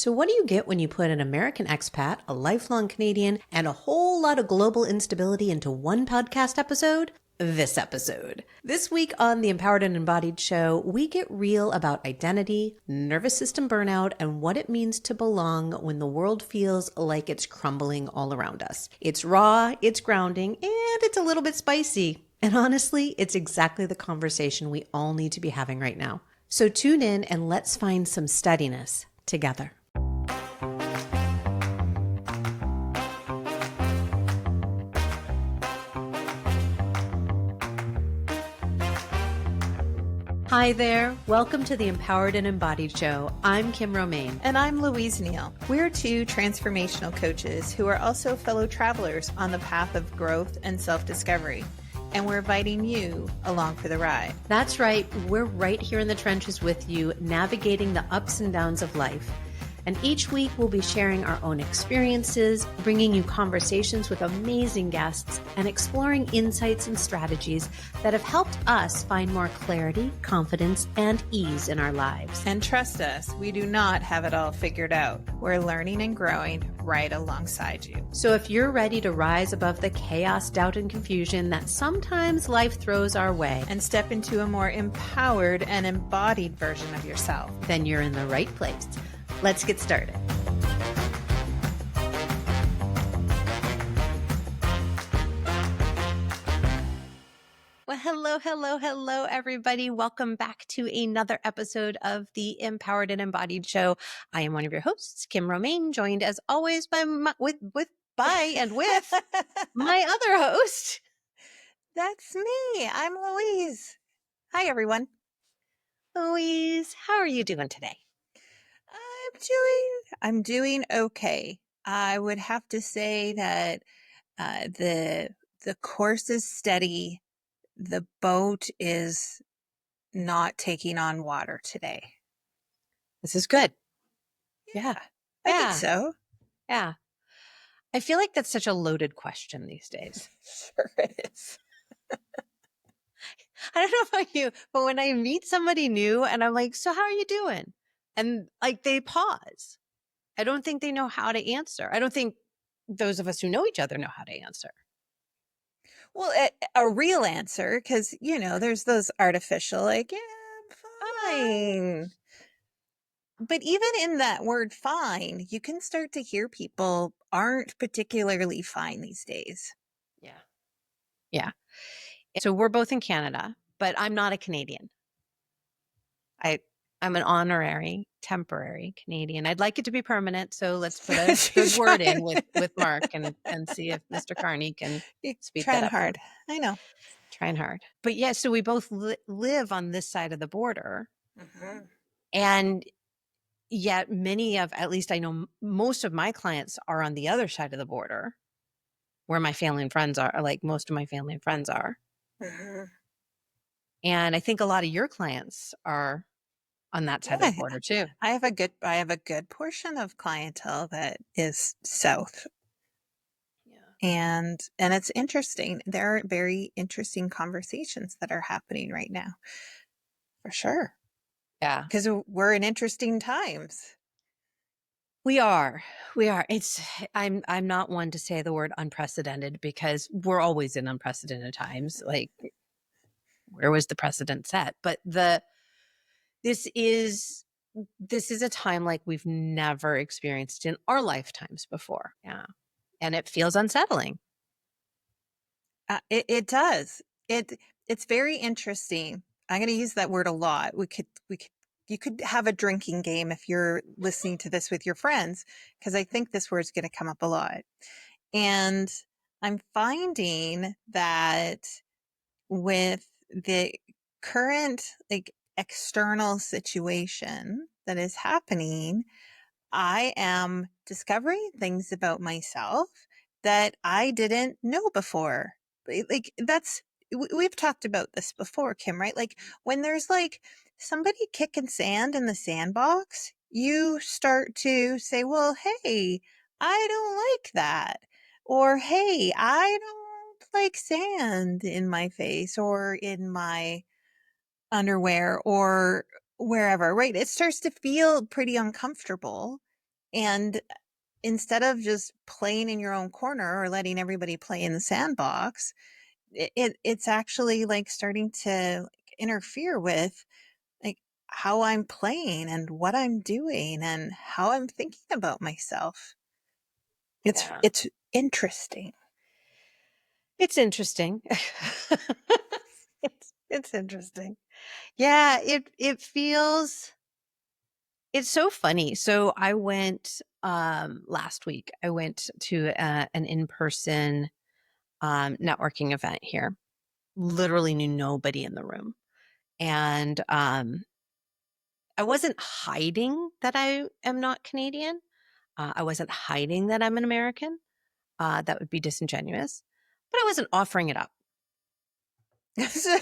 So what do you get when you put an American expat, a lifelong Canadian, and a whole lot of global instability into one podcast episode? This episode. This week on the Empowered and Embodied show, we get real about identity, nervous system burnout, and what it means to belong when the world feels like it's crumbling all around us. It's raw, it's grounding, and it's a little bit spicy. And honestly, it's exactly the conversation we all need to be having right now. So tune in and let's find some steadiness together. Hi there. Welcome to the Empowered and Embodied show. I'm Kim Romaine. And I'm Louise Neal. We're two transformational coaches who are also fellow travelers on the path of growth and self-discovery. And we're inviting you along for the ride. That's right. We're right here in the trenches with you, navigating the ups and downs of life. And each week we'll be sharing our own experiences, bringing you conversations with amazing guests, and exploring insights and strategies that have helped us find more clarity, confidence, and ease in our lives. And trust us, we do not have it all figured out. We're learning and growing right alongside you. So if you're ready to rise above the chaos, doubt, and confusion that sometimes life throws our way, and step into a more empowered and embodied version of yourself, then you're in the right place. Let's get started. Well, hello, everybody. Welcome back to another episode of the Empowered and Embodied show. I am one of your hosts, Kim Romaine, joined as always by with my other host. That's me. I'm Louise. Hi, everyone. Louise, how are you doing today? I'm doing okay. I would have to say that the course is steady. The boat is not taking on water today. This is good. Yeah. I think so. Yeah. I feel like that's such a loaded question these days. Sure it is. I don't know about you, but when I meet somebody new and I'm like, so how are you doing? And like they pause. I don't think they know how to answer. I don't think those of us who know each other know how to answer. Well, a real answer, because, there's those artificial, like, yeah, I'm fine. But even in that word fine, you can start to hear people aren't particularly fine these days. Yeah. So we're both in Canada, but I'm not a Canadian. I'm an honorary, temporary Canadian. I'd like it to be permanent, so let's put a good word in with Mark and see if Mr. Carney can speak that up. Trying hard. I know. Trying hard. But yeah, so we both live on this side of the border. Mm-hmm. And yet at least I know most of my clients are on the other side of the border where my family and friends are, like most of my family and friends are. Mm-hmm. And I think a lot of your clients are on that side of the border too. I have a good portion of clientele that is south. Yeah. And it's interesting. There are very interesting conversations that are happening right now. For sure. Yeah. Because we're in interesting times. We are. I'm not one to say the word unprecedented because we're always in unprecedented times. Like, where was the precedent set? But this is a time like we've never experienced in our lifetimes before. Yeah. And it feels unsettling. It does. It's very interesting. I'm going to use that word a lot. You could have a drinking game if you're listening to this with your friends, because I think this word's going to come up a lot. And I'm finding that with the current external situation that is happening, I am discovering things about myself that I didn't know before. We've talked about this before, Kim, right? Like when there's somebody kicking sand in the sandbox, you start to say, well, hey, I don't like that. Or, hey, I don't like sand in my face or in my underwear or wherever, right? It starts to feel pretty uncomfortable. And instead of just playing in your own corner or letting everybody play in the sandbox, it's actually like starting to interfere with like how I'm playing and what I'm doing and how I'm thinking about myself. Yeah. It's interesting. It's interesting. It's interesting. Yeah, it feels it's so funny. So I went last week. I went to an in-person networking event here. Literally knew nobody in the room. And I wasn't hiding that I am not Canadian. I wasn't hiding that I'm an American. That would be disingenuous. But I wasn't offering it up.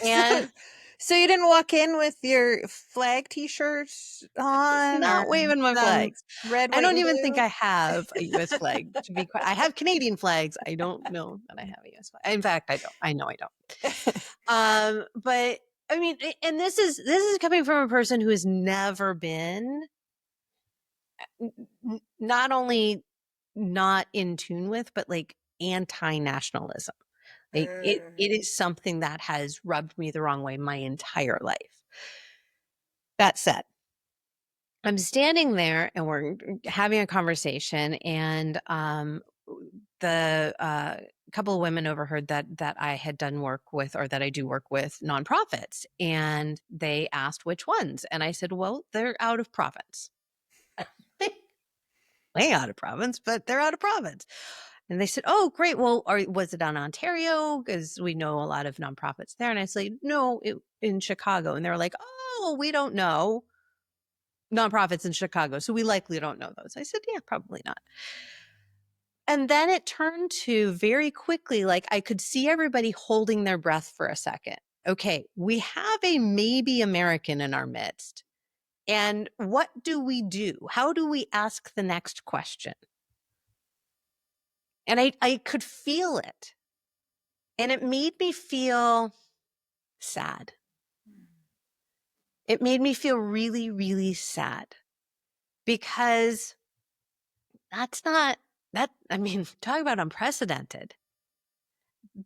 And So you didn't walk in with your flag t-shirts on or not waving my some flags. red, I white, don't and even think blue? I have a US flag, to be quite. I have Canadian flags. I don't know that I have a US flag. In fact, I don't. I know I don't. But I mean, and this is coming from a person who has never been not only not in tune with, but like anti-nationalism. Like it is something that has rubbed me the wrong way my entire life. That said, I'm standing there and we're having a conversation, and the couple of women overheard that I had done work with, or that I do work with, nonprofits, and they asked which ones, and I said, "Well, they're out of province." Way out of province, but they're out of province. And they said, "Oh, great. Well, was it on Ontario? Because we know a lot of nonprofits there." And I said, "No, in Chicago." And they're like, "Oh, we don't know nonprofits in Chicago, so we likely don't know those." I said, "Yeah, probably not." And then it turned to very quickly, like I could see everybody holding their breath for a second. Okay, we have a maybe American in our midst. And what do we do? How do we ask the next question? And I could feel it. And it made me feel sad. It made me feel really, really sad, because that's not that. I mean, talk about unprecedented.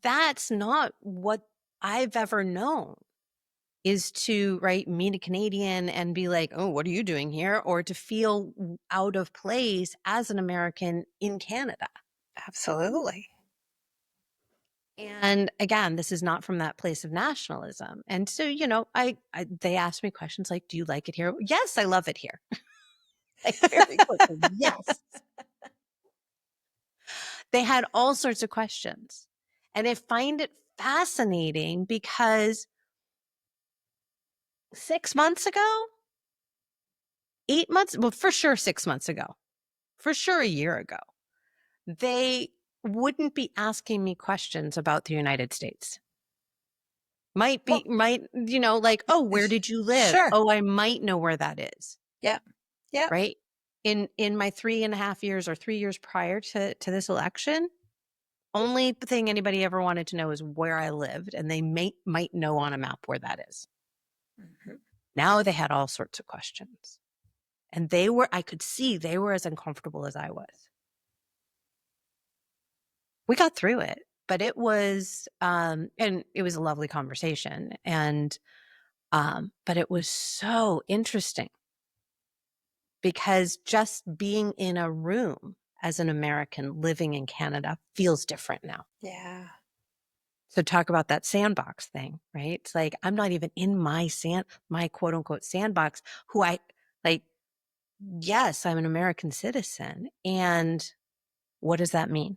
That's not what I've ever known, is to, right, meet a Canadian and be like, "Oh, what are you doing here?" Or to feel out of place as an American in Canada. Absolutely. And again, this is not from that place of nationalism. And so, they asked me questions like, "Do you like it here?" "Yes, I love it here." Like very quickly, yes. They had all sorts of questions. And I find it fascinating because 6 months ago, 8 months, well, for sure 6 months ago, for sure a year ago, they wouldn't be asking me questions about the United States. Might Well, be, like, "Oh, where did you live?" sure. "Oh, I might know where that is." Yeah. Yeah. Right? In my 3.5 years or 3 years prior to this election, only thing anybody ever wanted to know is where I lived, and they might know on a map where that is. Mhm. Now they had all sorts of questions. And I could see they were as uncomfortable as I was. We got through it, but it was and it was a lovely conversation. And but it was so interesting, because just being in a room as an American living in Canada feels different now. Yeah. So talk about that sandbox thing, right? It's like I'm not even in my quote unquote sandbox, who I like. Yes, I'm an American citizen. And what does that mean?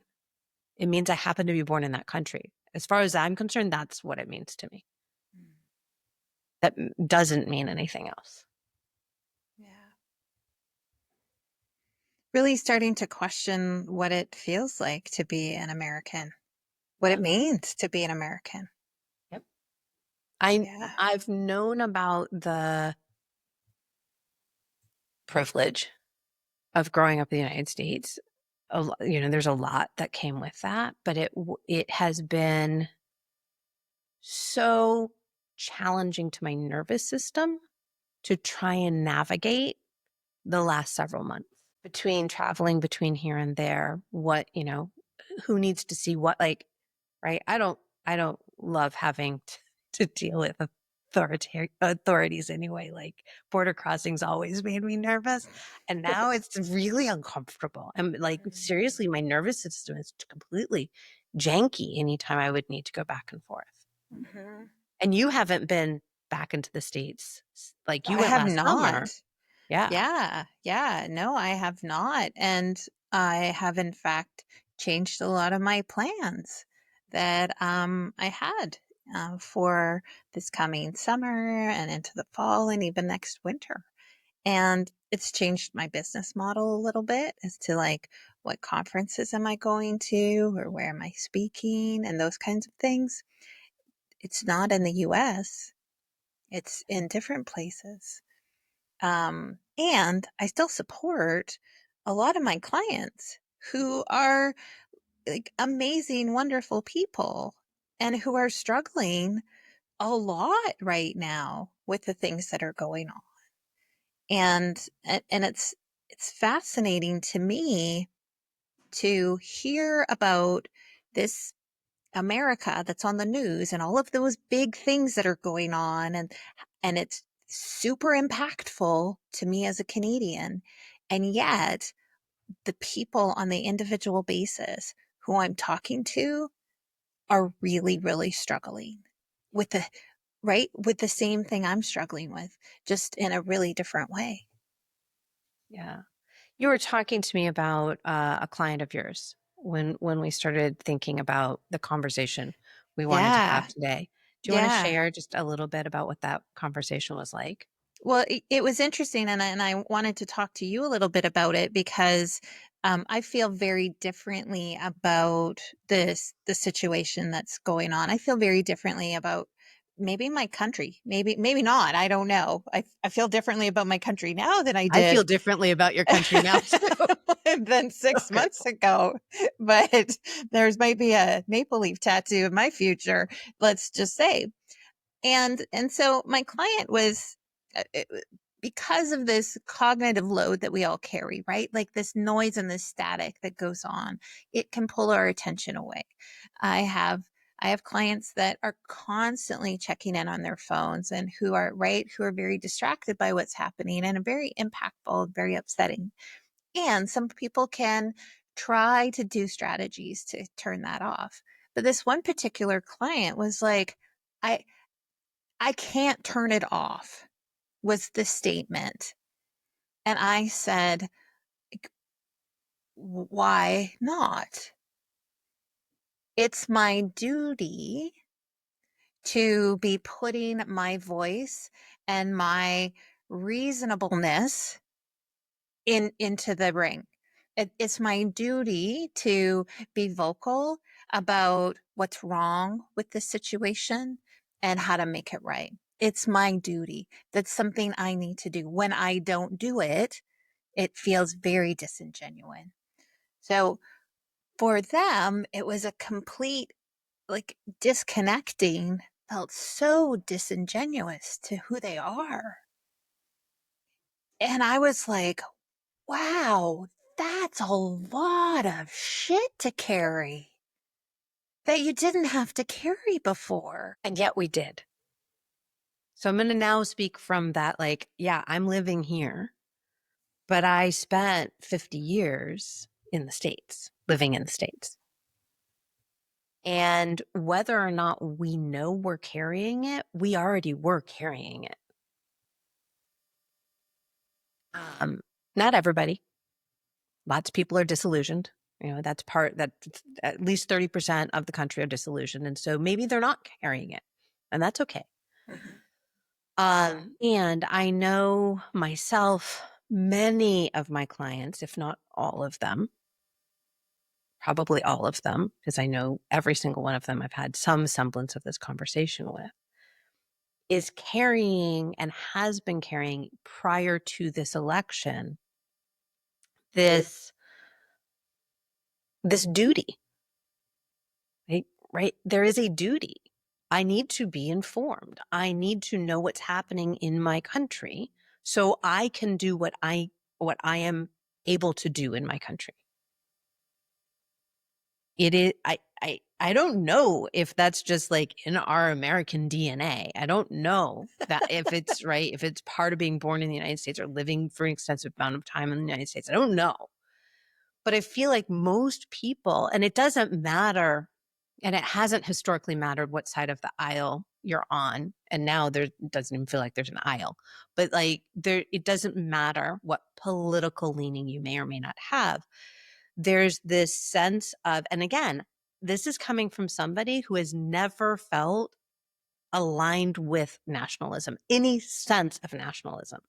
It means I happen to be born in that country. As far as I'm concerned, that's what it means to me. That doesn't mean anything else. Yeah. Really starting to question what it feels like to be an American, what it Yeah. means to be an American. Yep. Yeah. I've known about the privilege of growing up in the United States. There's a lot that came with that, but it has been so challenging to my nervous system to try and navigate the last several months. between traveling between here and there, what, who needs to see what, like, right? I don't love having to deal with authorities anyway. Like border crossings always made me nervous. And now it's really uncomfortable. And like, seriously, my nervous system is completely janky anytime I would need to go back and forth. Mm-hmm. And you haven't been back into the States. Like you I went have last summer. not. Yeah. Yeah, yeah. No, I have not. And I have, in fact, changed a lot of my plans that I had for this coming summer and into the fall and even next winter. And it's changed my business model a little bit as to like what conferences am I going to or where am I speaking and those kinds of things. It's not in the US, it's in different places. And I still support a lot of my clients who are like amazing, wonderful people and who are struggling a lot right now with the things that are going on. And it's fascinating to me to hear about this America that's on the news and all of those big things that are going on and it's super impactful to me as a Canadian. And yet the people on the individual basis who I'm talking to are really, really struggling with the right with the same thing I'm struggling with, just in a really different way. Yeah. You were talking to me about a client of yours when we started thinking about the conversation we wanted to have Yeah. today. Do you want to Yeah. share just a little bit about what that conversation was like? Well, it was interesting, and I wanted to talk to you a little bit about it because I feel very differently about the situation that's going on. I feel very differently about maybe my country, maybe not. I don't know. I feel differently about my country now than I I feel did differently about your country now too. than 6 months ago. But there's might be a maple leaf tattoo in my future. Let's just say. And so my client was because of this cognitive load that we all carry, right? Like this noise and this static that goes on, it can pull our attention away. I have I have clients that are constantly checking in on their phones and who are very distracted by what's happening and very impactful, very upsetting. And some people can try to do strategies to turn that off. But this one particular client was like, I I can't turn it off, was the statement. And I said, why not? It's my duty to be putting my voice and my reasonableness into the ring. It's my duty to be vocal about what's wrong with the situation and how to make it right. It's my duty. That's something I need to do. When I don't do it, it feels very disingenuous. So for them, it was a complete like disconnecting, felt so disingenuous to who they are. And I was like, wow, that's a lot of shit to carry that you didn't have to carry before. And yet we did. So I'm going to now speak from that, like, yeah, I'm living here, but I spent 50 years in the States, living in the States. And whether or not we know we're carrying it, we already were carrying it. Not everybody. Lots of people are disillusioned. That's that at least 30% of the country are disillusioned. And so maybe they're not carrying it. And that's okay. And I know myself, many of my clients, if not all of them, probably all of them, because I know every single one of them I've had some semblance of this conversation with, is carrying and has been carrying prior to this election this duty, right? Right? There is a duty. I need to be informed. I need to know what's happening in my country so I can do what I am able to do in my country. It is, I don't know if that's just like in our American DNA. I don't know that if it's right, if it's part of being born in the United States or living for an extensive amount of time in the United States. I don't know. But I feel like most people, and it doesn't matter, and it hasn't historically mattered what side of the aisle you're on. And now there doesn't even feel like there's an aisle, but like it doesn't matter what political leaning you may or may not have. There's this sense of, and again, this is coming from somebody who has never felt aligned with nationalism, any sense of nationalism.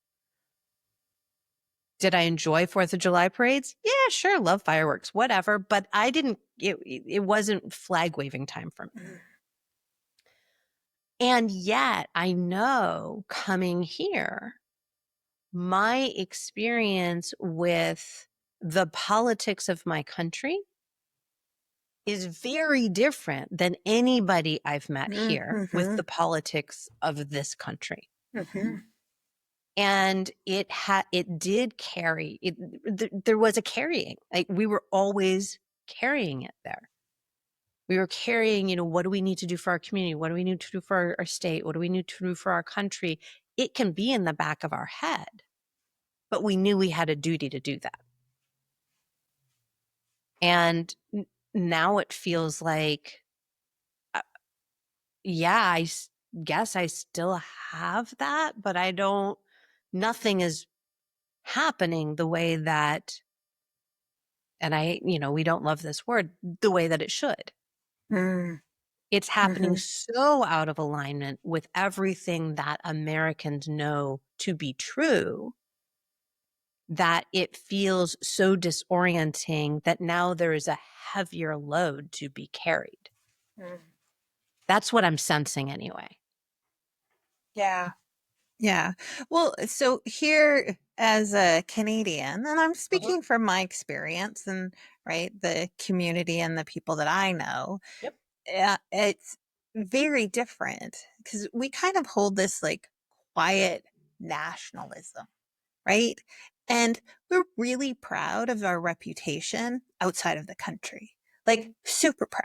Did I enjoy 4th of July parades? Yeah, sure. Love fireworks, whatever. But I didn't, it wasn't flag waving time for me. And yet I know coming here, my experience with the politics of my country is very different than anybody I've met here with the politics of this country. And it did carry it. There was a carrying, like we were always carrying it there. We were carrying, what do we need to do for our community? What do we need to do for our state? What do we need to do for our country? It can be in the back of our head, but we knew we had a duty to do that. And now it feels like, yeah, I guess I still have that, but nothing is happening the way that, and we don't love this word, the way that it should. It's happening so out of alignment with everything that Americans know to be true that it feels so disorienting that now there is a heavier load to be carried. That's what I'm sensing anyway. Yeah. Yeah. Well, so here as a Canadian, and I'm speaking from my experience and right, the community and the people that I know, it's very different because we kind of hold this like quiet nationalism, right? And we're really proud of our reputation outside of the country, like super proud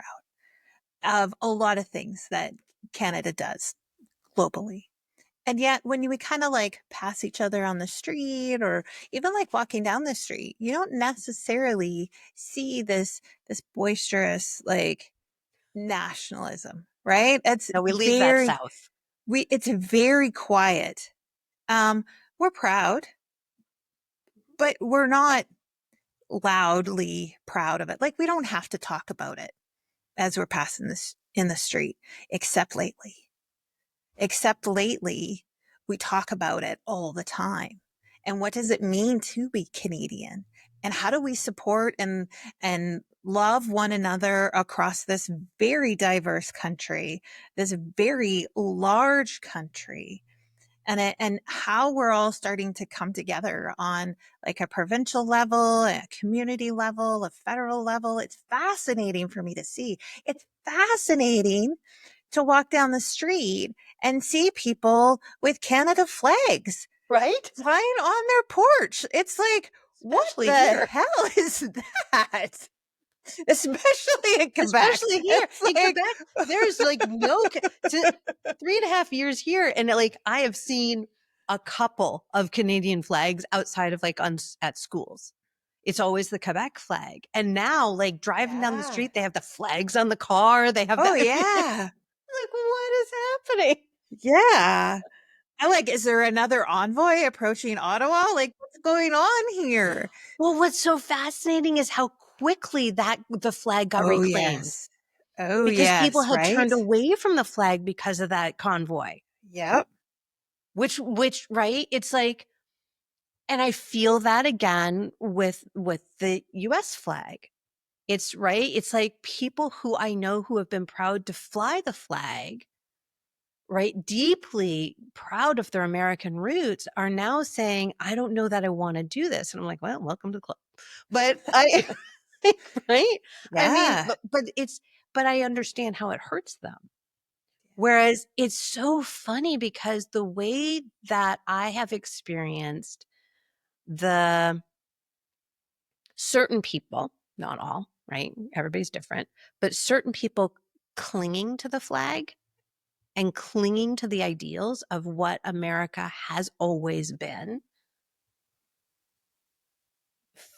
of a lot of things that Canada does globally. And yet when we kind of like pass each other on the street or even like walking down the street, you don't necessarily see this boisterous like nationalism, right? It's No, we leave that very south. it's very quiet. We're proud, but we're not loudly proud of it. Like we don't have to talk about it as we're passing this in the street, except lately. Except lately, we talk about it all the time. And what does it mean to be Canadian? And how do we support and love one another across this very diverse country, this very large country? And how we're all starting to come together on like a provincial level, a community level, a federal level. It's fascinating for me to see. It's fascinating to walk down the street and see people with Canada flags Right? flying on their porch. It's like, Especially what the here. hell is that? Especially in Quebec. Especially here It's in like, Quebec, there's like no 3.5 years here, and like I have seen a couple of Canadian flags outside of like at schools. It's always the Quebec flag, and now like driving down the yeah. street, they have the flags on the car. They have Oh, that. yeah. Like, what is happening? Yeah. I'm like, is there another envoy approaching Ottawa? Like, what's going on here? Well, what's so fascinating is how quickly the flag got Oh, reclaimed yes. Oh, because people yes. had Right. turned away from the flag because of that convoy. Yep. Which right? It's like, and I feel that again with the US flag. It's right. It's like people who I know who have been proud to fly the flag, right? Deeply proud of their American roots are now saying, I don't know that I want to do this. And I'm like, well, welcome to the club. But right? I mean, Yeah. but I understand how it hurts them. Whereas it's so funny because the way that I have experienced the certain people, not all, right? Everybody's different, but certain people clinging to the flag and clinging to the ideals of what America has always been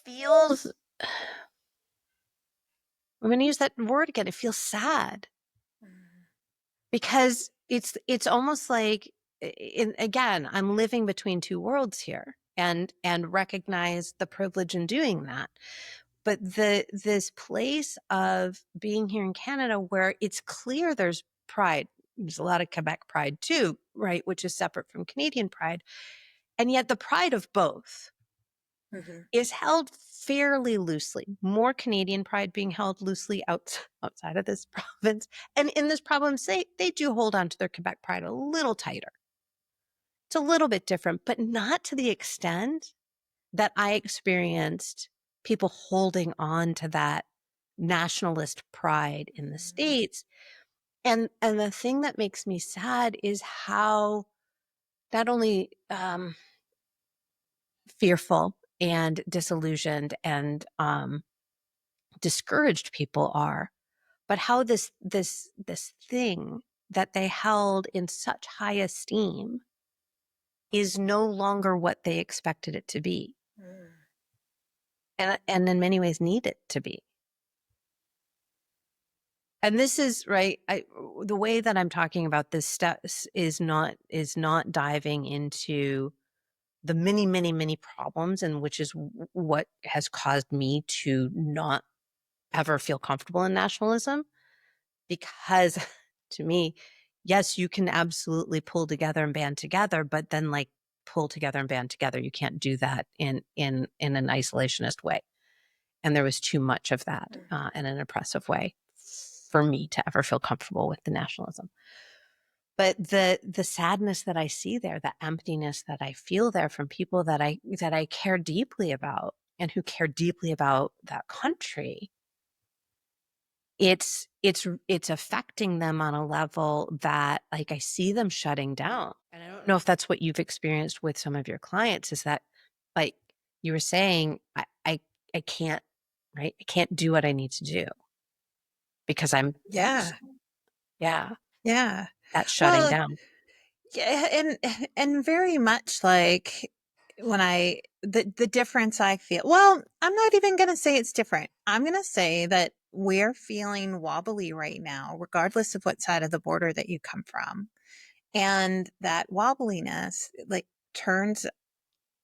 feels, I'm going to use that word again, it feels sad, because it's almost like, again, I'm living between two worlds here, and recognize the privilege in doing that. But this place of being here in Canada, where it's clear there's pride, there's a lot of Quebec pride too, right, which is separate from Canadian pride, and yet the pride of both is held fairly loosely. More Canadian pride being held loosely outside of this province. And in this province, they do hold on to their Quebec pride a little tighter. It's a little bit different, but not to the extent that I experienced people holding on to that nationalist pride in the States. And the thing that makes me sad is how not only fearful and disillusioned and discouraged people are, but how this thing that they held in such high esteem is no longer what they expected it to be, and in many ways need it to be. And this is right. The way that I'm talking about this stuff is not diving into the many, many, many problems, and which is what has caused me to not ever feel comfortable in nationalism. Because to me, yes, you can absolutely pull together and band together, but then like pull together and band together, you can't do that in an isolationist way. And there was too much of that in an oppressive way for me to ever feel comfortable with the nationalism. But the sadness that I see there, the emptiness that I feel there from people that I care deeply about and who care deeply about that country, it's affecting them on a level that, like, I see them shutting down. And I don't know if that's what you've experienced with some of your clients, is that, like you were saying, I can't, right? I can't do what I need to do because I'm, Yeah. yeah, Yeah. that's shutting Well, down. yeah, and very much like when the difference I feel. Well, I'm not even going to say it's different. I'm going to say that we're feeling wobbly right now, regardless of what side of the border that you come from. And that wobbliness like turns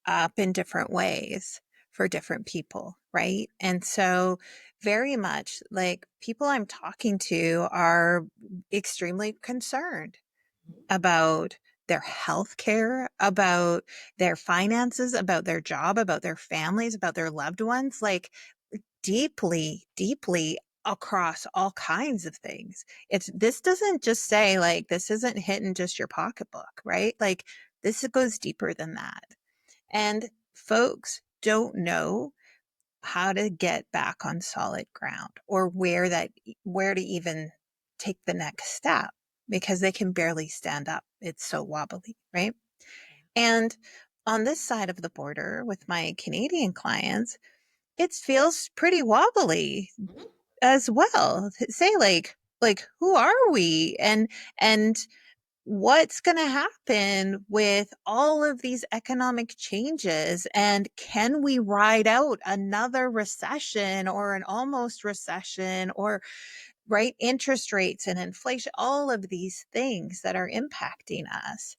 up in different ways for different people, right? And so very much like people I'm talking to are extremely concerned about their health care, about their finances, about their job, about their families, about their loved ones, like deeply, deeply across all kinds of things. This doesn't just say like this isn't hitting just your pocketbook, right? Like this goes deeper than that. And folks don't know how to get back on solid ground or where to even take the next step because they can barely stand up. It's so wobbly, right? And on this side of the border with my Canadian clients, it feels pretty wobbly as well. Say like who are we? And what's going to happen with all of these economic changes, and can we ride out another recession or an almost recession, or right interest rates and inflation, all of these things that are impacting us.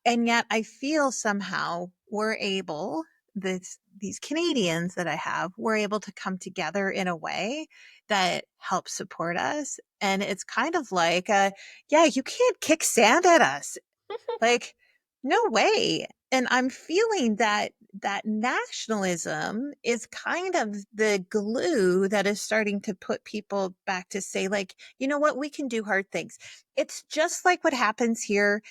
And yet I feel somehow we're able, these Canadians that I have, we're able to come together in a way that helps support us. And it's kind of like, yeah, you can't kick sand at us. Like, no way. And I'm feeling that nationalism is kind of the glue that is starting to put people back to say, like, you know what, we can do hard things. It's just like what happens here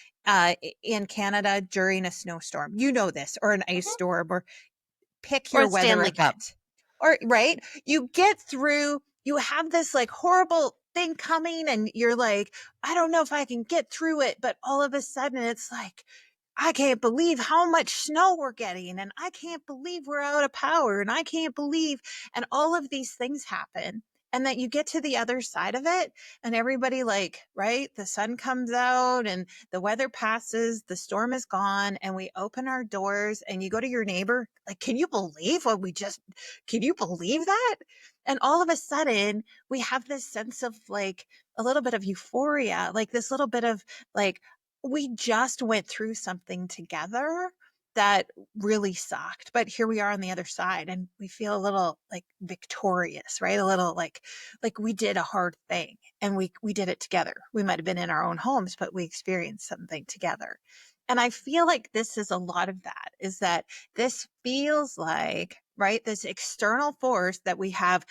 in Canada during a snowstorm. You know this, or an ice storm, or pick Or your a weather Stanley Cup. event. Or right, you get through, you have this like horrible thing coming and you're like, I don't know if I can get through it, but all of a sudden it's like I can't believe how much snow we're getting, and I can't believe we're out of power, and I can't believe, and all of these things happen. And that you get to the other side of it, and everybody, like, right, the sun comes out and the weather passes, the storm is gone, and we open our doors and you go to your neighbor, like, can you believe what we just, can you believe that? And all of a sudden we have this sense of like a little bit of euphoria, like this little bit of like, we just went through something together that really sucked, but here we are on the other side and we feel a little like victorious, right? A little like we did a hard thing and we did it together. We might have been in our own homes, but we experienced something together. And I feel like this is a lot of that, is that this feels like, right, this external force that we have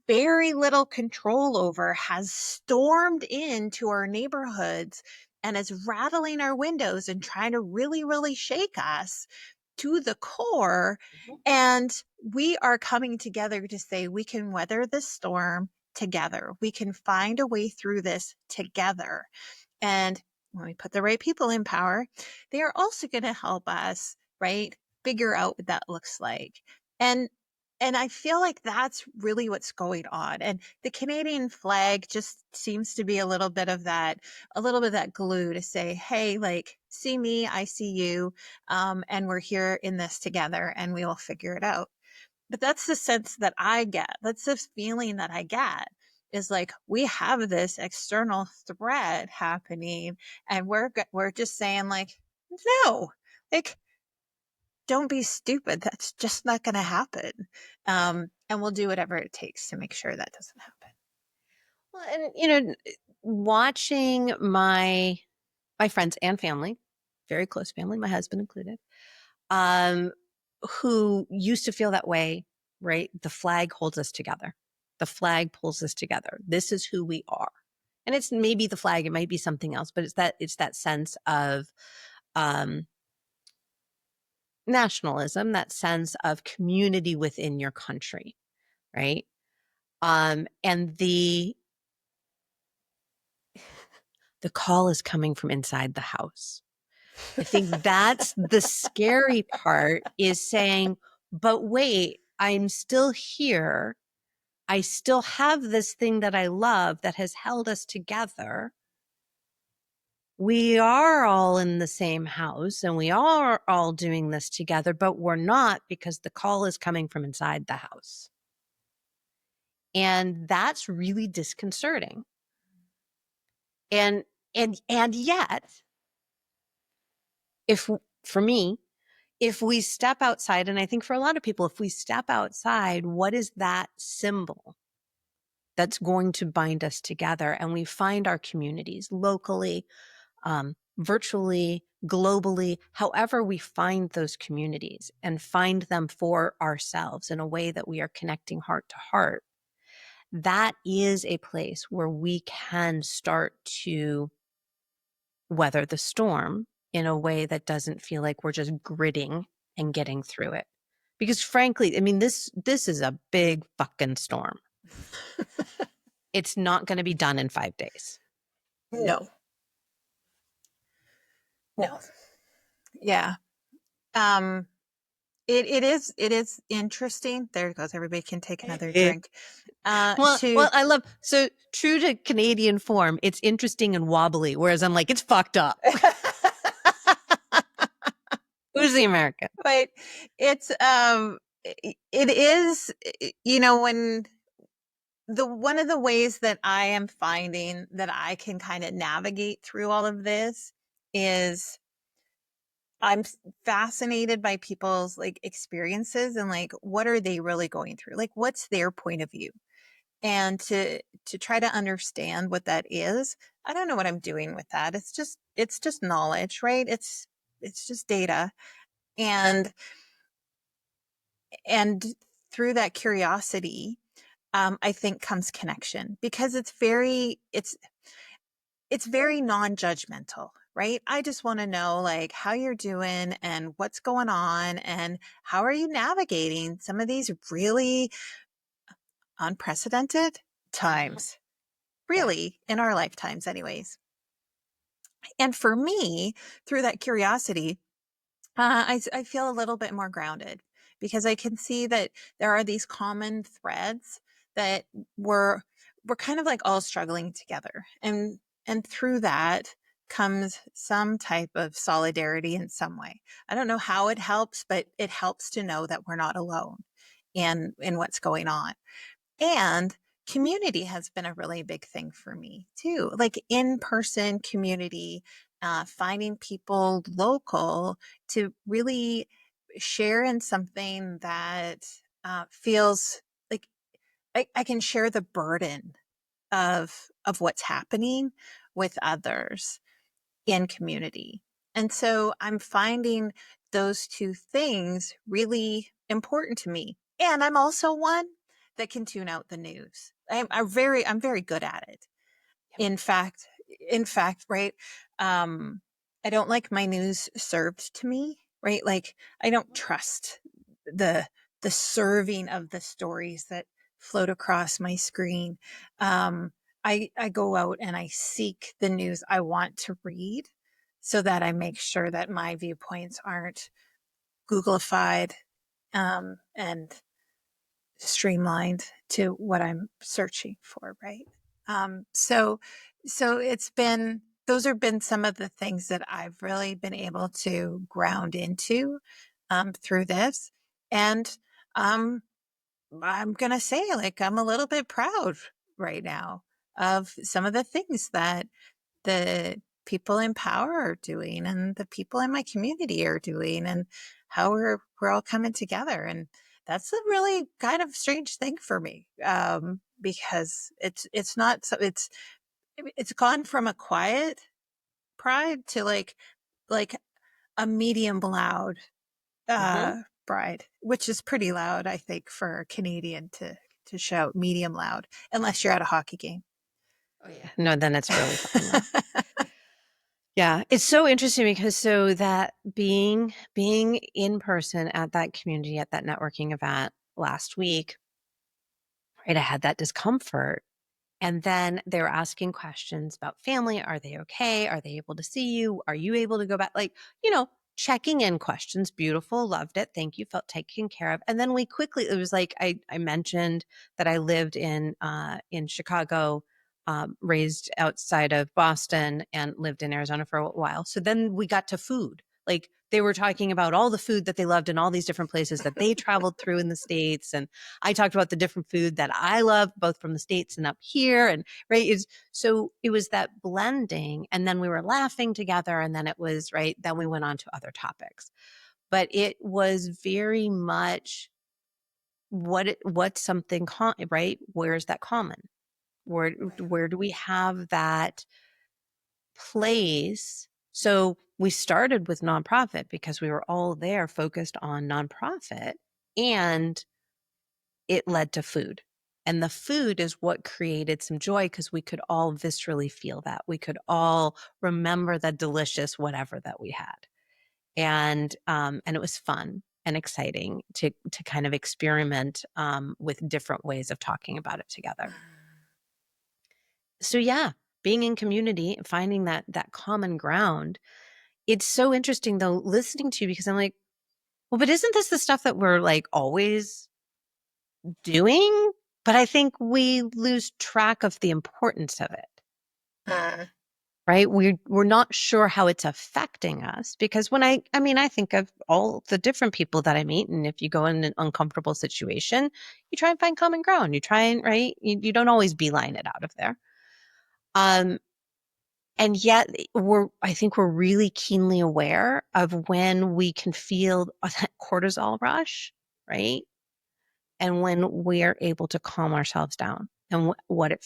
very little control over has stormed into our neighborhoods and is rattling our windows and trying to really, really shake us to the core. And we are coming together to say we can weather this storm together. We can find a way through this together. And when we put the right people in power, they are also going to help us, right, figure out what that looks like. And I feel like that's really what's going on. And the Canadian flag just seems to be a little bit of that glue to say, hey, like, see me, I see you, and we're here in this together, and we will figure it out. But that's the sense that I get. That's the feeling that I get, is like, we have this external threat happening, and we're just saying like, no, like, don't be stupid. That's just not going to happen. And we'll do whatever it takes to make sure that doesn't happen. Well, and watching my friends and family, very close family, my husband included, who used to feel that way, right? The flag holds us together. The flag pulls us together. This is who we are. And it's maybe the flag, it might be something else, but it's that sense of nationalism, that sense of community within your country, right? And the call is coming from inside the house. I think that's the scary part, is saying, but wait, I'm still here. I still have this thing that I love that has held us together. We are all in the same house and we are all doing this together, but we're not, because the call is coming from inside the house. And that's really disconcerting. And yet, for me, if we step outside, and I think for a lot of people, if we step outside, what is that symbol that's going to bind us together? And we find our communities locally, virtually, globally, however we find those communities and find them for ourselves in a way that we are connecting heart to heart. That is a place where we can start to weather the storm in a way that doesn't feel like we're just gritting and getting through it. Because frankly, I mean, this is a big fucking storm. It's not going to be done in 5 days. No. Yeah. It is interesting. There it goes. Everybody can take another drink. Well, I love, so true to Canadian form, it's interesting and wobbly, whereas I'm like, it's fucked up. Who's the American? But it's it is, when one of the ways that I am finding that I can kind of navigate through all of this is I'm fascinated by people's like experiences and like, what are they really going through? Like, what's their point of view? And to try to understand what that is. I don't know what I'm doing with that. It's just knowledge, right? It's just data. And through that curiosity, I think comes connection, because it's very non-judgmental, right? I just want to know like how you're doing and what's going on and how are you navigating some of these really unprecedented times, really, in our lifetimes anyways. And for me, through that curiosity, I feel a little bit more grounded because I can see that there are these common threads that we're we're kind of like all struggling together, and through that comes some type of solidarity in some way. I don't know how it helps, but it helps to know that we're not alone in what's going on. And community has been a really big thing for me too, like in person community, finding people local to really share in something that feels like I can share the burden of what's happening with others in community. And so I'm finding those two things really important to me. And I'm also one that can tune out the news. I'm very good at it. In fact, right. Um, I don't like my news served to me, right? Like I don't trust the the serving of the stories that float across my screen. Um, I go out and I seek the news I want to read so that I make sure that my viewpoints aren't Googlified and streamlined to what I'm searching for, right? So, so it's been, those have been some of the things that I've really been able to ground into through this. And um, I'm going to say, like, I'm a little bit proud right now of some of the things that the people in power are doing and the people in my community are doing and how we're all coming together. And that's a really kind of strange thing for me, because it's not so it's gone from a quiet pride to like a medium loud Mm-hmm. pride, which is pretty loud, I think, for a Canadian to shout medium loud, unless you're at a hockey game. Oh yeah. No, then it's really fine though. Yeah, it's so interesting because so that being in person at that community at that networking event last week, right? I had that discomfort. And then they were asking questions about family. Are they okay? Are they able to see you? Are you able to go back? Like, checking in questions. Beautiful. Loved it. Thank you. Felt taken care of. And then we quickly, it was like I mentioned that I lived in Chicago, raised outside of Boston and lived in Arizona for a while. So then we got to food. Like they were talking about all the food that they loved in all these different places that they traveled through in the States. And I talked about the different food that I love, both from the States and up here. And right. So it was that blending. And then we were laughing together. And then it was right. Then we went on to other topics. But it was very much what's something, right? Where's that common? Where do we have that place? So we started with nonprofit because we were all there focused on nonprofit, and it led to food. And the food is what created some joy because we could all viscerally feel that. We could all remember the delicious whatever that we had. And it was fun and exciting to kind of experiment with different ways of talking about it together. So yeah, being in community, finding that common ground. It's so interesting though, listening to you because I'm like, well, but isn't this the stuff that we're like always doing? But I think we lose track of the importance of it, Uh, right? We're not sure how it's affecting us because when I mean, I think of all the different people that I meet, and if you go in an uncomfortable situation, you try and find common ground. You try and, right? You don't always beeline it out of there. Um, and yet I think we're really keenly aware of when we can feel that cortisol rush, right? And when we are able to calm ourselves down and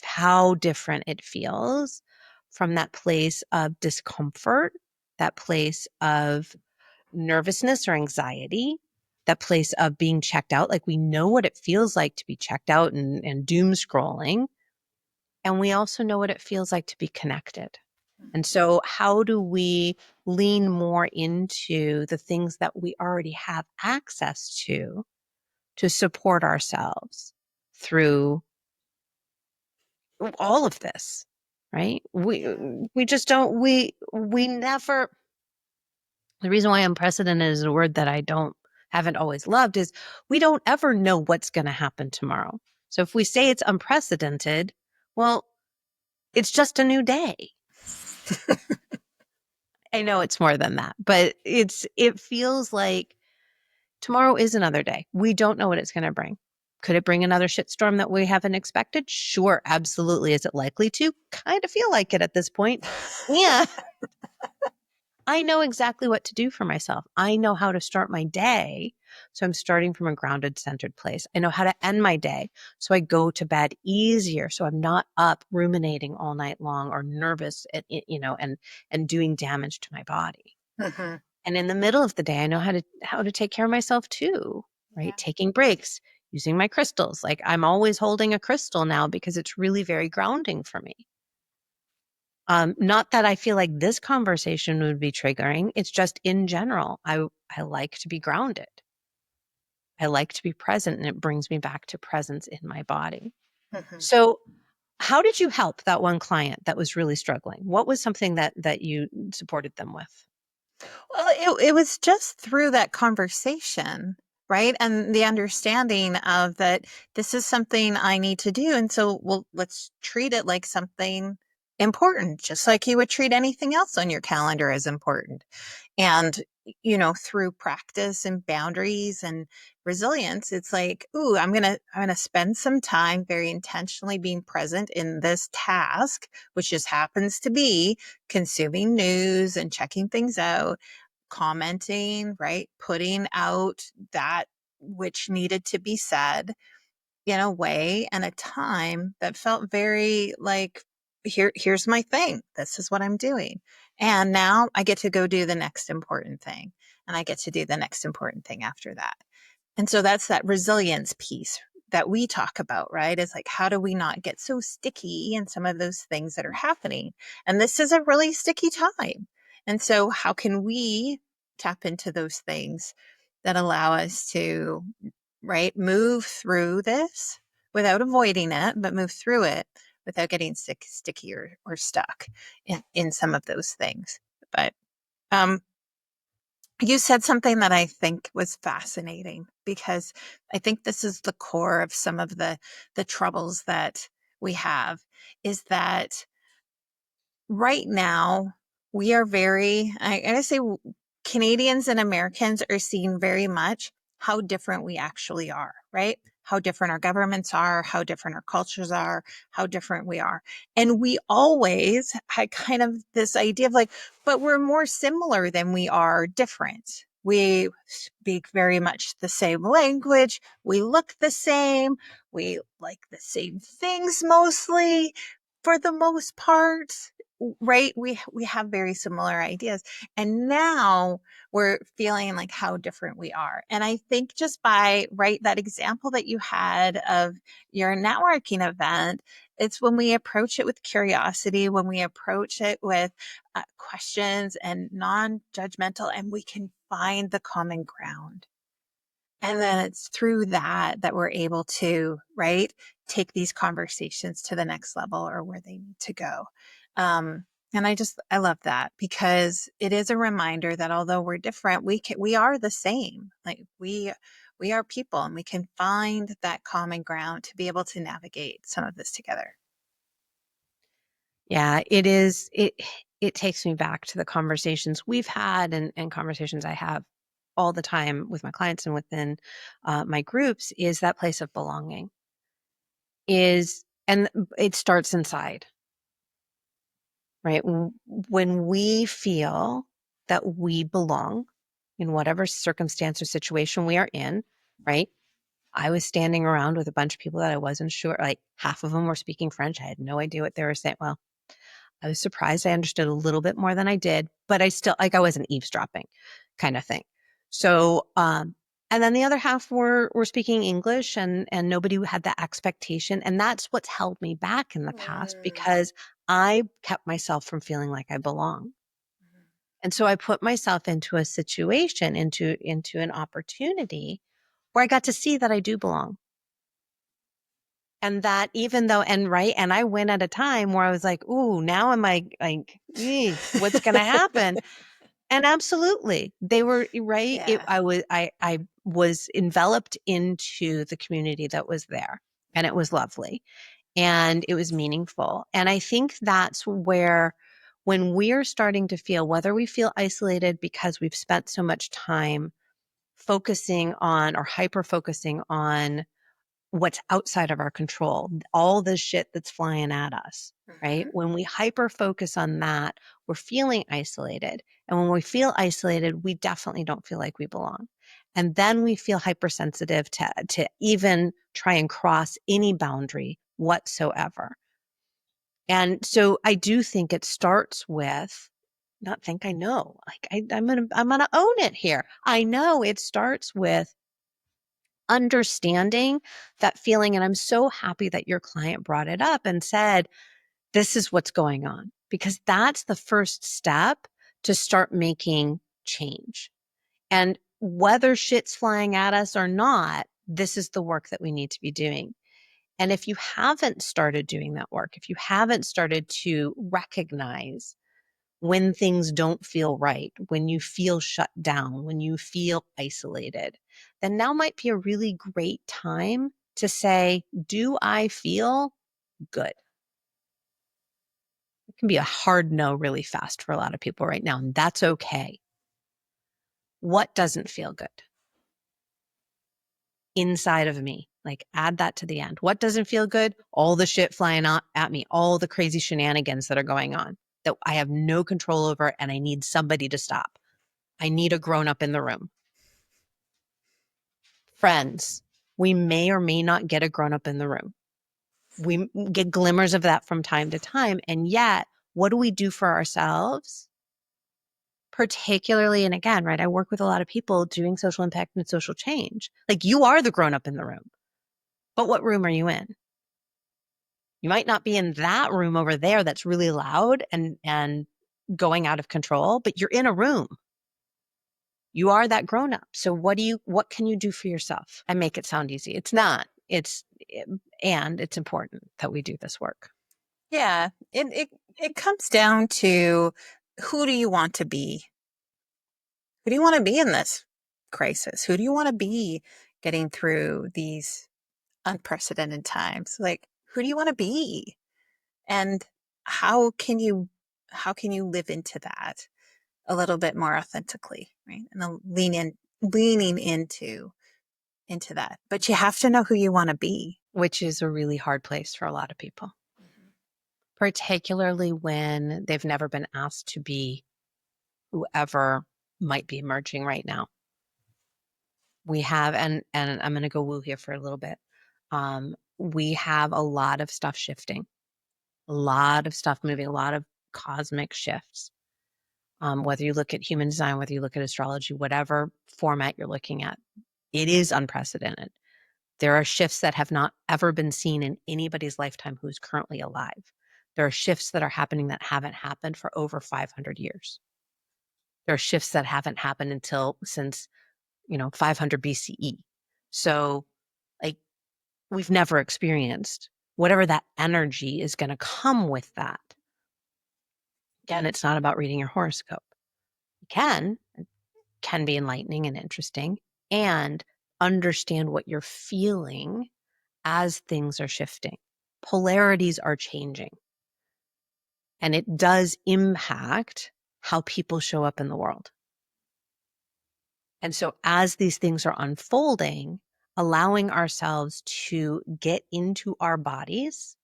how different it feels from that place of discomfort, that place of nervousness or anxiety, that place of being checked out. Like we know what it feels like to be checked out and doom scrolling. And we also know what it feels like to be connected. And so, how do we lean more into the things that we already have access to support ourselves through all of this, right? We just don't we never The reason why unprecedented is a word that I haven't always loved is we don't ever know what's going to happen tomorrow. So if we say it's unprecedented, well, it's just a new day. I know it's more than that, but it feels like tomorrow is another day. We don't know what it's going to bring. Could it bring another shitstorm that we haven't expected? Sure, absolutely. Is it likely to? Kind of feel like it at this point. Yeah. I know exactly what to do for myself. I know how to start my day. So I'm starting from a grounded, centered place. I know how to end my day. So I go to bed easier. So I'm not up ruminating all night long or nervous, and doing damage to my body. Mm-hmm. And in the middle of the day, I know how to take care of myself too, right? Yeah. Taking breaks, using my crystals. Like I'm always holding a crystal now because it's really very grounding for me. Not that I feel like this conversation would be triggering. It's just in general, I like to be grounded. I like to be present, and it brings me back to presence in my body. Mm-hmm. So, how did you help that one client that was really struggling? What was something that you supported them with? Well, it was just through that conversation, right? And the understanding of that this is something I need to do. And so, well, let's treat it like something important, just like you would treat anything else on your calendar as important. And, through practice and boundaries and resilience, it's like, ooh, I'm going to spend some time very intentionally being present in this task, which just happens to be consuming news and checking things out, commenting, right? Putting out that which needed to be said in a way and a time that felt very like, here's my thing. This is what I'm doing. And now I get to go do the next important thing. And I get to do the next important thing after that. And so that's that resilience piece that we talk about, right? It's like, how do we not get so sticky in some of those things that are happening? And this is a really sticky time. And so, how can we tap into those things that allow us to, right, move through this without avoiding it, but move through it without getting sticky or stuck in some of those things? But um, you said something that I think was fascinating, because I think this is the core of some of the troubles that we have, is that right now we are I say Canadians and Americans are seeing very much how different we actually are, right? How different our governments are, how different our cultures are, how different we are. And we always had kind of this idea of like, but we're more similar than we are different. We speak very much the same language. We look the same. We like the same things mostly, for the most part, right? We have very similar ideas. And now we're feeling like how different we are. And I think just by, right, that example that you had of your networking event, it's when we approach it with curiosity, when we approach it with questions and non-judgmental, and we can find the common ground. And then it's through that we're able to, right, take these conversations to the next level or where they need to go. And I love that, because it is a reminder that although we're different, we are the same. Like we are people, and we can find that common ground to be able to navigate some of this together. Yeah, it is. It takes me back to the conversations we've had and conversations I have all the time with my clients and within my groups, is that place of belonging. And it starts inside, right? When we feel that we belong in whatever circumstance or situation we are in, right? I was standing around with a bunch of people that I wasn't sure, like half of them were speaking French. I had no idea what they were saying. Well, I was surprised I understood a little bit more than I did, but I still, like, I wasn't eavesdropping kind of thing. So, and then the other half were speaking English, and nobody had that expectation. And that's what's held me back in the past, Mm. because I kept myself from feeling like I belong. And so I put myself into a situation, into an opportunity where I got to see that I do belong. And that even though, and I went at a time where I was like, ooh, now am I like, what's going to happen? And absolutely, they were right. Yeah. I was enveloped into the community that was there, and it was lovely, and it was meaningful. And I think that's where, when we're starting to feel, whether we feel isolated because we've spent so much time focusing on or hyper focusing on what's outside of our control, all the shit that's flying at us, right? Mhm. When we hyper focus on that, we're feeling isolated. And when we feel isolated, we definitely don't feel like we belong. And then we feel hypersensitive to even try and cross any boundary whatsoever. And so I do think it starts with, not think, I know, like I'm gonna own it here. I know it starts with understanding that feeling. And I'm so happy that your client brought it up and said, this is what's going on, because that's the first step to start making change. And whether shit's flying at us or not, this is the work that we need to be doing. And if you haven't started doing that work, if you haven't started to recognize when things don't feel right, when you feel shut down, when you feel isolated, then now might be a really great time to say, do I feel good? It can be a hard no really fast for a lot of people right now, and that's okay. What doesn't feel good inside of me? Like, add that to the end. What doesn't feel good? All the shit flying out at me, all the crazy shenanigans that are going on that I have no control over, and I need somebody to stop. I need a grown up in the room. Friends, we may or may not get a grown up in the room. We get glimmers of that from time to time. And yet, what do we do for ourselves? Particularly, and again, right, I work with a lot of people doing social impact and social change. Like, you are the grown up in the room, but what room are you in? You might not be in that room over there that's really loud and going out of control, but you're in a room. You are that grown up. So what can you do for yourself? I make it sound easy. It's not. And it's important that we do this work. Yeah. It comes down to, who do you want to be? Who do you want to be in this crisis? Who do you want to be getting through these unprecedented times? Like, who do you want to be? And how can you live into that a little bit more authentically, right? And then leaning into that. But you have to know who you want to be. Which is a really hard place for a lot of people, particularly when they've never been asked to be whoever might be emerging right now. We have, and I'm going to go woo here for a little bit. We have a lot of stuff shifting, a lot of stuff moving, a lot of cosmic shifts. Whether you look at human design, whether you look at astrology, whatever format you're looking at, it is unprecedented. There are shifts that have not ever been seen in anybody's lifetime who's currently alive. There are shifts that are happening that haven't happened for over 500 years. There are shifts that haven't happened since 500 BCE. So, like, we've never experienced whatever that energy is going to come with that. Again, it's not about reading your horoscope. It can be enlightening and interesting, and understand what you're feeling as things are shifting. Polarities are changing, and it does impact how people show up in the world. And so as these things are unfolding, allowing ourselves to get into our bodies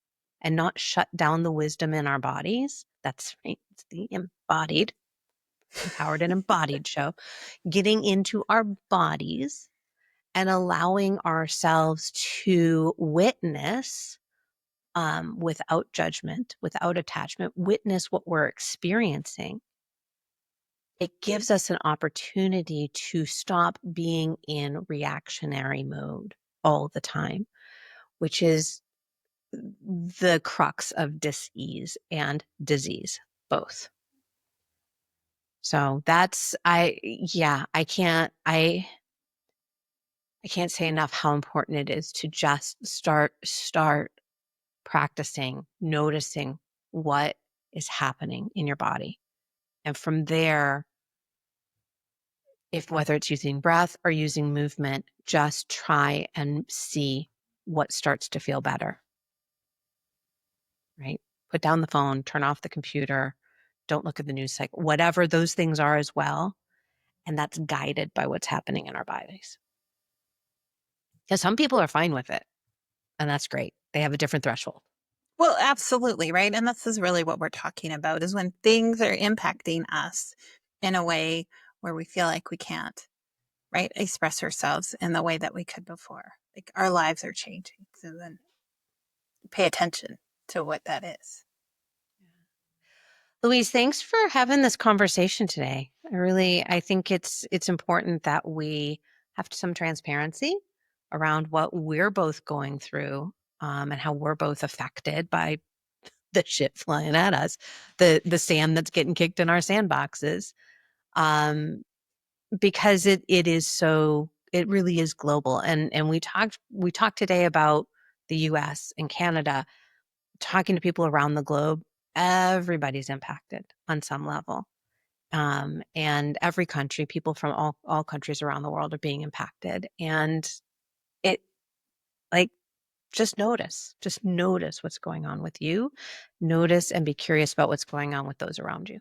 and not shut down the wisdom in our bodies. That's right. It's the embodied, empowered and embodied show. Getting into our bodies and allowing ourselves to witness, without judgment, without attachment, witness what we're experiencing. It gives us an opportunity to stop being in reactionary mode all the time, which is the crux of dis-ease and disease, both. So I can't say enough how important it is to just start practicing, noticing what is happening in your body. And from there, if whether it's using breath or using movement, just try and see what starts to feel better, right? Put down the phone, turn off the computer, don't look at the news cycle, whatever those things are as well. And that's guided by what's happening in our bodies. Because some people are fine with it, and that's great. They have a different threshold. Well, absolutely, right? And this is really what we're talking about, is when things are impacting us in a way where we feel like we can't, right, express ourselves in the way that we could before. Like our lives are changing. So then pay attention to what that is. Louise, thanks for having this conversation today. I think it's important that we have some transparency around what we're both going through, and how we're both affected by the shit flying at us, the sand that's getting kicked in our sandboxes, because it really is global. And we talked today about the U.S. and Canada, talking to people around the globe. Everybody's impacted on some level. And every country, people from all countries around the world are being impacted. And it, like, just notice what's going on with you. Notice and be curious about what's going on with those around you.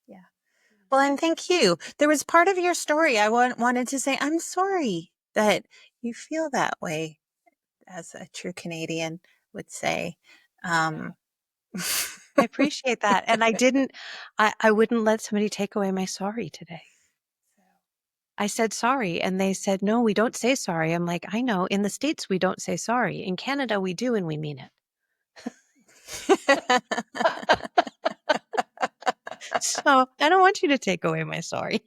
Yeah. Well, and thank you. There was part of your story I wanted to say, I'm sorry that you feel that way, as a true Canadian would say. I appreciate that. And I wouldn't let somebody take away my sorry today. I said sorry, and they said, no, we don't say sorry. I'm like, I know. In the States, we don't say sorry. In Canada, we do, and we mean it. So I don't want you to take away my sorry.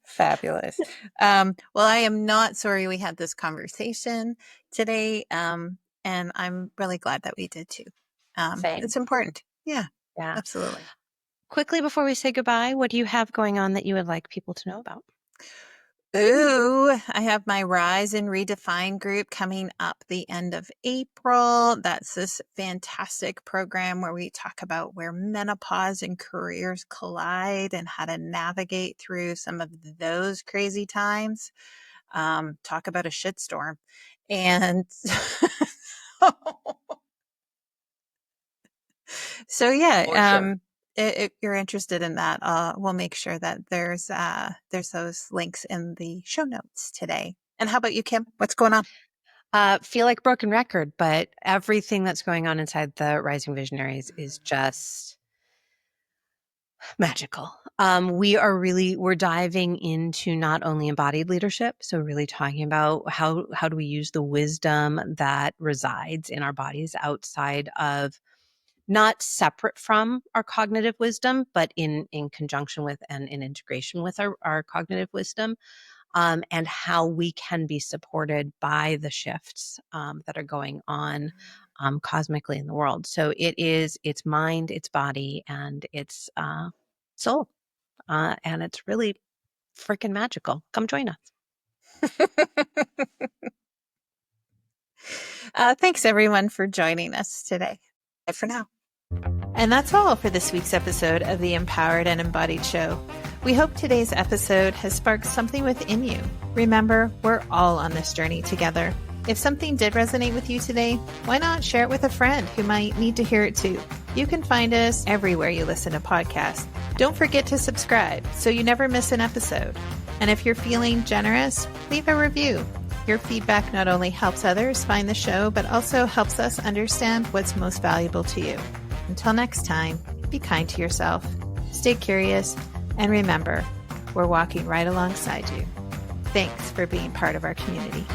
Fabulous. Well, I am not sorry we had this conversation today. And I'm really glad that we did too. Same. It's important. Yeah, Yeah. absolutely. Quickly before we say goodbye, what do you have going on that you would like people to know about? Ooh, I have my Rise and Redefine group coming up the end of April. That's this fantastic program where we talk about where menopause and careers collide and how to navigate through some of those crazy times. Talk about a shitstorm. And so, yeah, if you're interested in that, we'll make sure that there's those links in the show notes today. And how about you, Kim? What's going on? Feel like a broken record, but everything that's going on inside the Rising Visionaries is just magical. We're diving into not only embodied leadership, so really talking about how do we use the wisdom that resides in our bodies outside of, not separate from our cognitive wisdom, but in conjunction with and in integration with our cognitive wisdom, and how we can be supported by the shifts that are going on cosmically in the world. So it's mind, it's body, and it's soul. And it's really freaking magical. Come join us. Thanks, everyone, for joining us today. Bye for now. And that's all for this week's episode of the Empowered and Embodied Show. We hope today's episode has sparked something within you. Remember, we're all on this journey together. If something did resonate with you today, why not share it with a friend who might need to hear it too? You can find us everywhere you listen to podcasts. Don't forget to subscribe so you never miss an episode. And if you're feeling generous, leave a review. Your feedback not only helps others find the show, but also helps us understand what's most valuable to you. Until next time, be kind to yourself, stay curious, and remember, we're walking right alongside you. Thanks for being part of our community.